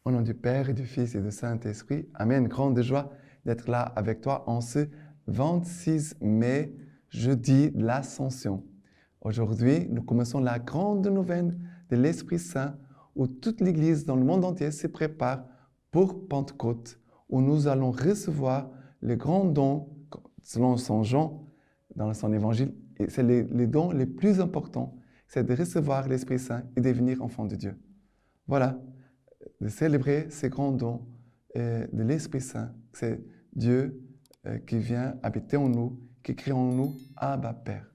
Au nom du Père et du Fils et du Saint-Esprit, Amen. Grande joie d'être là avec toi en ce 26 mai, jeudi de l'Ascension. Aujourd'hui, nous commençons la grande nouvelle de l'Esprit Saint où toute l'Église dans le monde entier se prépare pour Pentecôte, où nous allons recevoir les grands dons, selon Saint Jean, dans son évangile. Et c'est les dons les plus importants, c'est de recevoir l'Esprit Saint et devenir enfant de Dieu. Voilà, de célébrer ces grands dons de l'Esprit Saint. C'est Dieu qui vient habiter en nous, qui crée en nous Abba Père.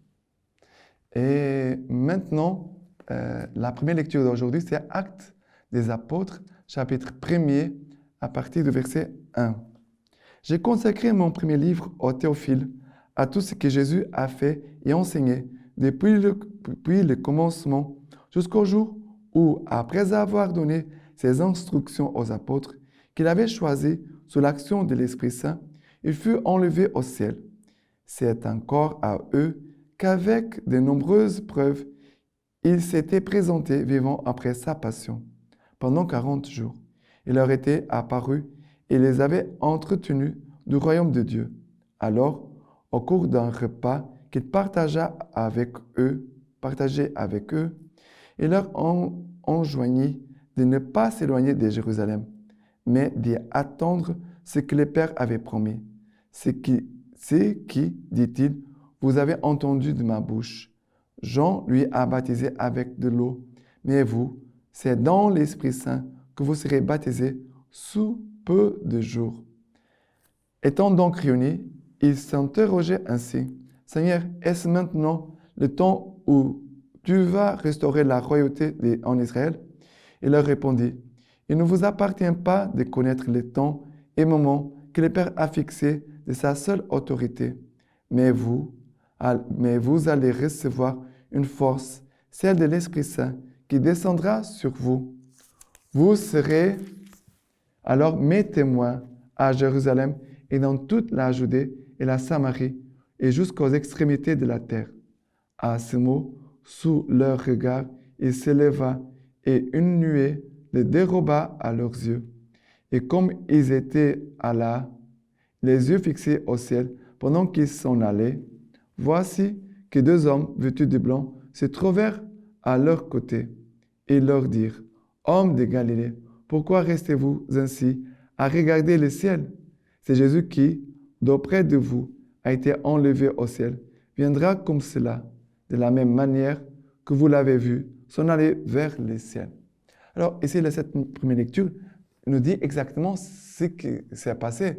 Et maintenant, la première lecture d'aujourd'hui, c'est Actes des Apôtres, chapitre 1er, à partir du verset 1. J'ai consacré mon premier livre au Théophile, à tout ce que Jésus a fait et enseigné depuis le commencement jusqu'au jour où, après avoir donné ses instructions aux apôtres qu'il avait choisis sous l'action de l'Esprit Saint, il fut enlevé au ciel. C'est encore à eux qu'avec de nombreuses preuves, il s'était présenté vivant après sa passion. Pendant 40 jours, il leur était apparu et les avait entretenus du royaume de Dieu. Alors, au cours d'un repas qu'il partageait avec eux, il leur enjoignit de ne pas s'éloigner de Jérusalem, mais d'y attendre ce que le Père avait promis. Ce qui, dit-il, vous avez entendu de ma bouche. Jean lui a baptisé avec de l'eau, mais vous, c'est dans l'Esprit Saint que vous serez baptisés sous peu de jours. Étant donc réunis, ils s'interrogeaient ainsi. Seigneur, est-ce maintenant le temps où tu vas restaurer la royauté en Israël? Il leur répondit, il ne vous appartient pas de connaître les temps et moments que le Père a fixés de sa seule autorité. Mais vous allez recevoir une force, celle de l'Esprit Saint, qui descendra sur vous. Vous serez alors mes témoins à Jérusalem et dans toute la Judée et la Samarie et jusqu'aux extrémités de la terre. À ce mot, sous leur regard, il s'éleva et une nuée les déroba à leurs yeux. Et comme ils étaient là, les yeux fixés au ciel, pendant qu'ils s'en allaient, voici que deux hommes vêtus de blanc se trouvèrent à leur côté et leur dirent, « Hommes de Galilée, pourquoi restez-vous ainsi à regarder le ciel? C'est Jésus qui, d'auprès de vous, a été enlevé au ciel, viendra comme cela, de la même manière que vous l'avez vu, s'en aller vers le ciel. » Alors, ici, cette première lecture nous dit exactement ce qui s'est passé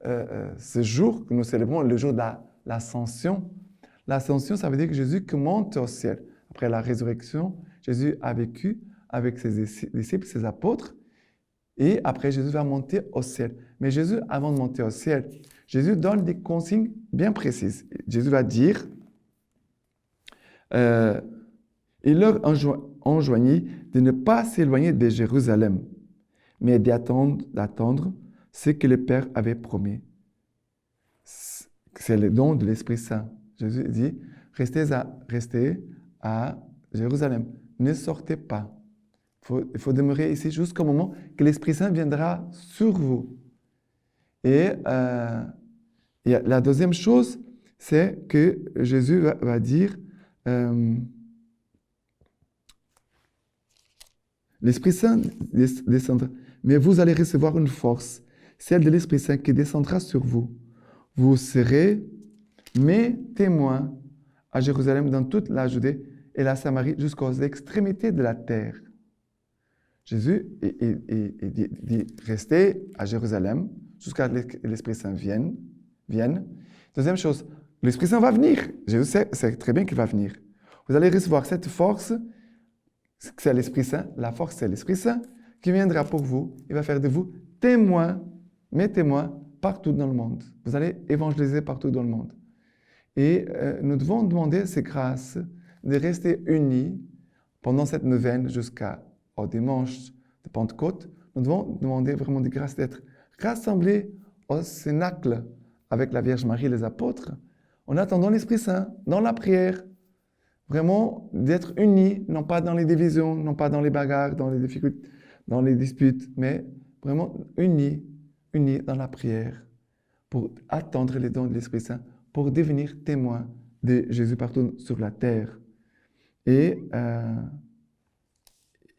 ce jour que nous célébrons, le jour de l'ascension. L'ascension, ça veut dire que Jésus monte au ciel. Après la résurrection, Jésus a vécu avec ses disciples, ses apôtres, et après, Jésus va monter au ciel. Mais Jésus, avant de monter au ciel, Jésus donne des consignes bien précises. Jésus va dire, il leur enjoignit de ne pas s'éloigner de Jérusalem, mais d'attendre ce que le Père avait promis. C'est le don de l'Esprit Saint. Jésus dit, restez à Jérusalem, ne sortez pas. Il faut demeurer ici jusqu'au moment que l'Esprit Saint viendra sur vous. Et la deuxième chose, c'est que Jésus va dire, l'Esprit Saint descendra, mais vous allez recevoir une force, celle de l'Esprit Saint qui descendra sur vous. Vous serez mes témoins à Jérusalem, dans toute la Judée et la Samarie, jusqu'aux extrémités de la terre. Jésus dit, restez à Jérusalem jusqu'à ce que l'Esprit Saint vienne. Deuxième chose, l'Esprit Saint va venir. Jésus sait très bien qu'il va venir. Vous allez recevoir cette force, c'est l'Esprit Saint. La force, c'est l'Esprit Saint qui viendra pour vous. Il va faire de vous témoins, mes témoins, partout dans le monde. Vous allez évangéliser partout dans le monde. Et nous devons demander ces grâces de rester unis pendant cette neuvaine jusqu'au dimanche de Pentecôte. Nous devons demander vraiment des grâces d'être rassemblés au cénacle avec la Vierge Marie et les apôtres, en attendant l'Esprit Saint, dans la prière. Vraiment d'être unis, non pas dans les divisions, non pas dans les bagarres, dans les difficultés, dans les disputes, mais vraiment unis dans la prière pour attendre les dons de l'Esprit Saint, pour devenir témoins de Jésus partout sur la terre. Et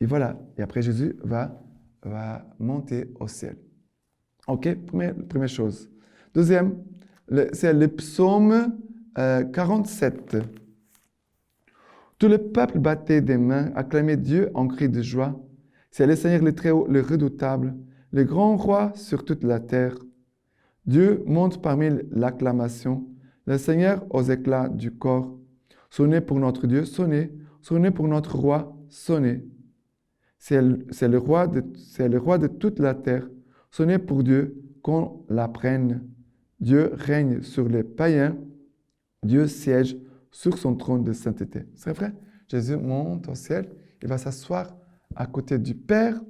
voilà. Et après, Jésus va monter au ciel. OK? Première chose. Deuxième, c'est le psaume 47. Tout le peuple battait des mains, acclamait Dieu en cri de joie. C'est le Seigneur le Très-Haut, le redoutable, le grand roi sur toute la terre. Dieu monte parmi l'acclamation, le Seigneur aux éclats du corps. Sonnez pour notre Dieu, sonnez, sonnez pour notre roi, sonnez. C'est le roi de toute la terre. Sonnez pour Dieu, qu'on l'apprenne. Dieu règne sur les païens. Dieu siège sur son trône de sainteté. C'est vrai? Jésus monte au ciel. Il va s'asseoir à côté du Père,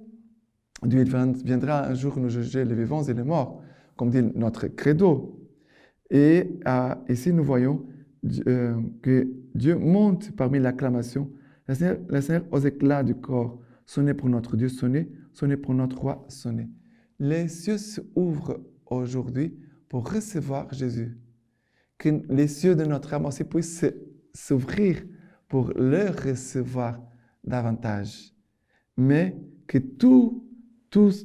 d'où il viendra un jour nous juger les vivants et les morts, comme dit notre credo. Et ici, nous voyons que Dieu monte parmi l'acclamation. Le Seigneur aux éclats du corps. Sonnez pour notre Dieu, sonnez, sonnez pour notre roi, sonnez. Les cieux s'ouvrent aujourd'hui pour recevoir Jésus. Que les cieux de notre âme aussi puissent s'ouvrir pour le recevoir davantage. Mais que tout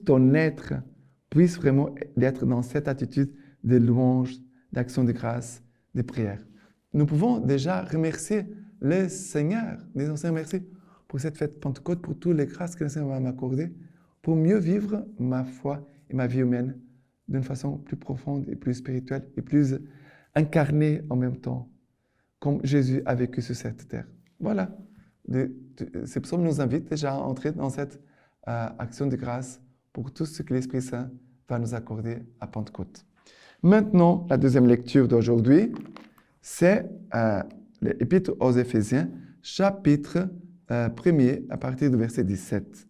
ton être puisse vraiment être dans cette attitude de louange, d'action de grâce, de prière. Nous pouvons déjà remercier le Seigneur. Disons Seigneur, merci pour cette fête Pentecôte, pour toutes les grâces que le Seigneur va m'accorder, pour mieux vivre ma foi et ma vie humaine d'une façon plus profonde et plus spirituelle et plus incarnée en même temps, comme Jésus a vécu sur cette terre. Voilà. Ces psaumes nous invitent déjà à entrer dans cette action de grâce pour tout ce que l'Esprit Saint va nous accorder à Pentecôte. Maintenant, la deuxième lecture d'aujourd'hui, c'est l'Épître aux Éphésiens, chapitre 1er, à partir du verset 17.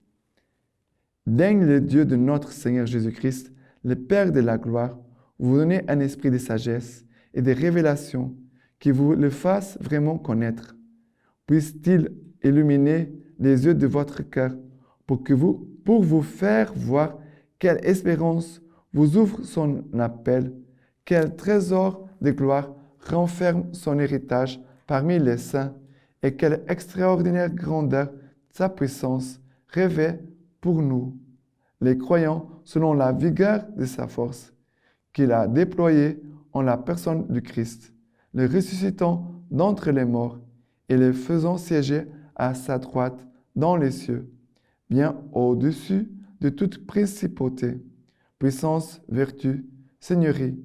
Daigne le Dieu de notre Seigneur Jésus-Christ, le Père de la gloire, vous donner un esprit de sagesse et de révélation qui vous le fasse vraiment connaître. Puisse-t-il illuminer les yeux de votre cœur pour vous faire voir quelle espérance vous ouvre son appel, quel trésor de gloire renferme son héritage parmi les saints et quelle extraordinaire grandeur sa puissance revêt pour nous, les croyants, selon la vigueur de sa force, qu'il a déployée en la personne du Christ, le ressuscitant d'entre les morts et le faisant siéger à sa droite dans les cieux, bien au-dessus de toute principauté, puissance, vertu, seigneurie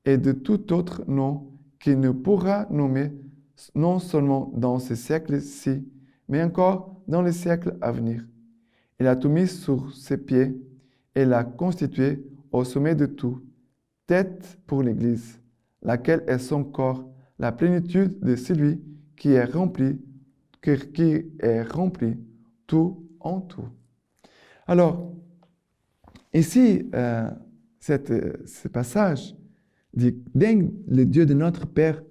et de tout autre nom qu'il ne pourra nommer non seulement dans ce siècle-ci, mais encore dans les siècles à venir. Il a tout mis sur ses pieds et l'a constitué au sommet de tout, tête pour l'Église, laquelle est son corps, la plénitude de celui qui est rempli tout en tout. Alors, ici, ce passage dit « Daigne le Dieu de notre Père,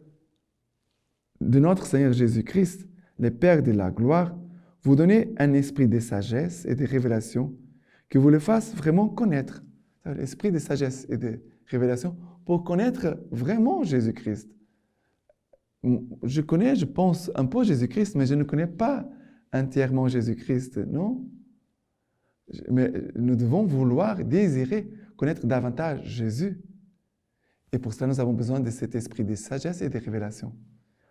de notre Seigneur Jésus-Christ, le Père de la gloire, vous donner un esprit de sagesse et de révélation qui vous le fasse vraiment connaître. » L'esprit de sagesse et de révélation pour connaître vraiment Jésus-Christ. Je pense un peu Jésus-Christ, mais je ne connais pas entièrement Jésus-Christ, non? Mais nous devons vouloir, désirer connaître davantage Jésus. Et pour cela, nous avons besoin de cet esprit de sagesse et de révélation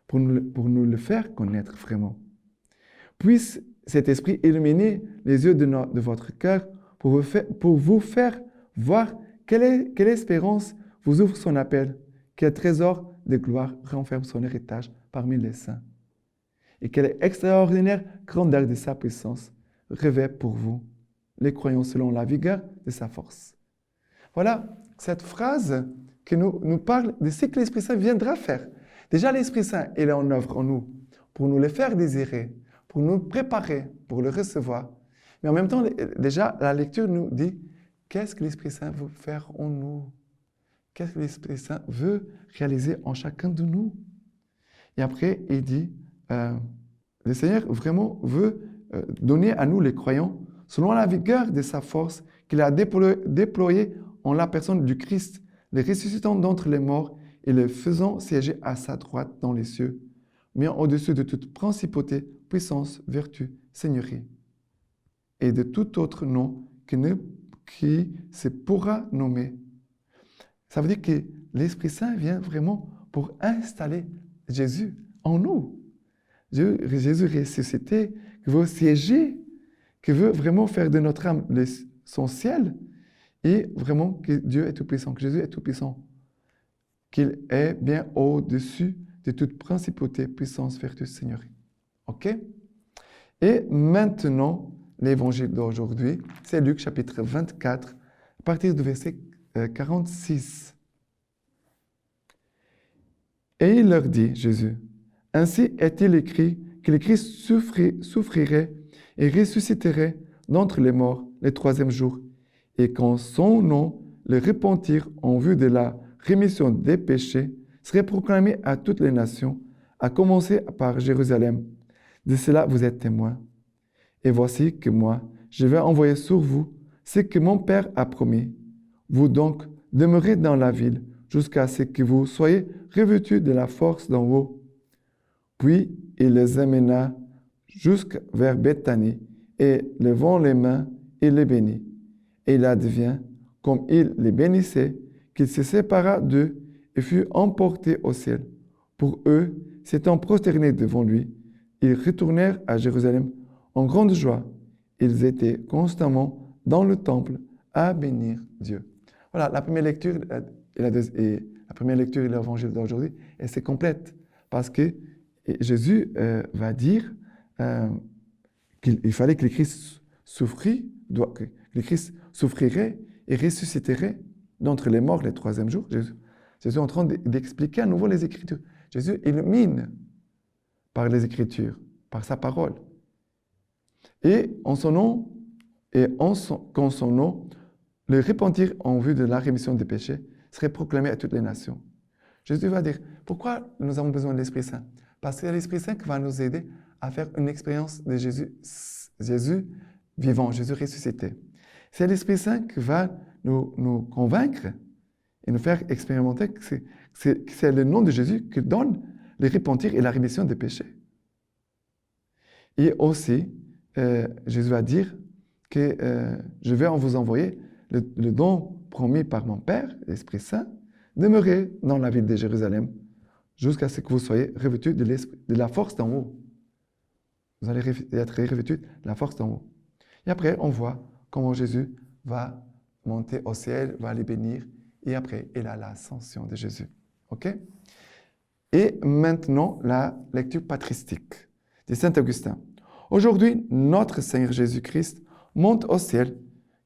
pour nous le faire connaître vraiment. Puisse cet esprit illuminer les yeux de votre cœur pour vous faire voir quelle espérance vous ouvre son appel, quel trésor de gloire renferme son héritage parmi les saints, et quelle extraordinaire grandeur de sa puissance revêt pour vous, les croyants selon la vigueur de sa force. Voilà cette phrase qui nous parle de ce que l'Esprit Saint viendra faire. Déjà, l'Esprit Saint, il est en œuvre en nous pour nous le faire désirer, pour nous préparer, pour le recevoir. Mais en même temps, déjà, la lecture nous dit qu'est-ce que l'Esprit Saint veut faire en nous? Qu'est-ce que l'Esprit Saint veut réaliser en chacun de nous? Et après, il dit, le Seigneur vraiment veut donner à nous, les croyants, selon la vigueur de sa force qu'il a déployée en la personne du Christ, le ressuscitant d'entre les morts et le faisant siéger à sa droite dans les cieux, mais au-dessus de toute principauté, puissance, vertu, seigneurie, et de tout autre nom qui se pourra nommer. Ça veut dire que l'Esprit Saint vient vraiment pour installer Jésus en nous. Jésus ressuscité, qui veut siéger, qui veut vraiment faire de notre âme son ciel, et vraiment que Dieu est tout-puissant, que Jésus est tout-puissant, qu'il est bien au-dessus de toute principauté, puissance, vertu, seigneurie. OK? Et maintenant, l'évangile d'aujourd'hui, c'est Luc chapitre 24, à partir du verset 46. Et il leur dit, Jésus, « Ainsi est-il écrit que le Christ souffrirait et ressusciterait d'entre les morts le troisième jour, et qu'en son nom, le repentir en vue de la rémission des péchés serait proclamé à toutes les nations, à commencer par Jérusalem. De cela, vous êtes témoins. Et voici que moi, je vais envoyer sur vous ce que mon Père a promis. Vous donc demeurez dans la ville jusqu'à ce que vous soyez revêtus de la force d'en haut. » Puis il les amena jusqu'à vers Béthanie, et levant les mains, il les bénit. Et il advient, comme il les bénissait, qu'il se sépara d'eux et fut emporté au ciel. Pour eux, s'étant prosternés devant lui, ils retournèrent à Jérusalem en grande joie. Ils étaient constamment dans le temple à bénir Dieu. Voilà, la première lecture et l'évangile d'aujourd'hui, et c'est complète, parce que Jésus va dire qu'il fallait que le Christ que le Christ souffrirait et ressusciterait d'entre les morts le troisième jour. Jésus est en train d'expliquer à nouveau les Écritures. Jésus illumine par les Écritures, par sa parole. Et en son nom, qu'en son nom, le repentir en vue de la rémission des péchés serait proclamé à toutes les nations. Jésus va dire, pourquoi nous avons besoin de l'Esprit Saint? Parce que c'est l'Esprit Saint qui va nous aider à faire une expérience de Jésus vivant, Jésus ressuscité. C'est l'Esprit Saint qui va nous convaincre et nous faire expérimenter que c'est le nom de Jésus qui donne le repentir et la rémission des péchés. Et aussi, Jésus va dire que je vais vous envoyer le don promis par mon Père, l'Esprit Saint, demeurez dans la ville de Jérusalem jusqu'à ce que vous soyez revêtus de la force d'en haut. Vous allez être revêtus de la force d'en haut. Et après, on voit comment Jésus va monter au ciel, va les bénir, et après, il a l'ascension de Jésus. OK? Et maintenant, la lecture patristique de Saint Augustin. Aujourd'hui, notre Seigneur Jésus-Christ monte au ciel,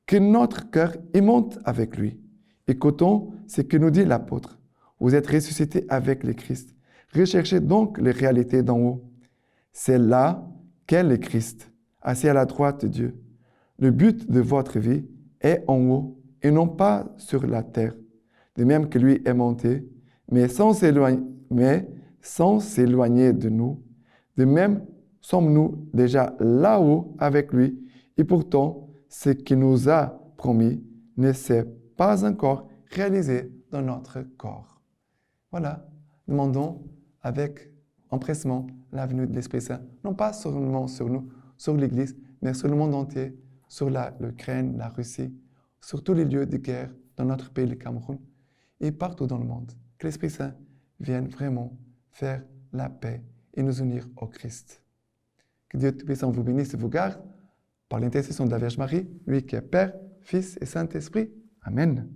que notre cœur y monte avec lui. Écoutons ce que nous dit l'apôtre. Vous êtes ressuscités avec le Christ. Recherchez donc les réalités d'en haut. C'est là qu'est le Christ, assis à la droite de Dieu. Le but de votre vie est en haut et non pas sur la terre. De même que lui est monté, mais sans s'éloigner de nous. De même sommes-nous déjà là-haut avec lui, et pourtant ce qu'il nous a promis ne s'est pas encore réalisé dans notre corps. Voilà, demandons avec empressement la venue de l'Esprit Saint, non pas seulement sur nous, sur l'Église, mais sur le monde entier, sur l'Ukraine, la Russie, sur tous les lieux de guerre dans notre pays, le Cameroun, et partout dans le monde. Que l'Esprit Saint vienne vraiment faire la paix et nous unir au Christ. Que Dieu Tout-Puissant vous bénisse et vous garde par l'intercession de la Vierge Marie, lui qui est Père, Fils et Saint-Esprit. Amen.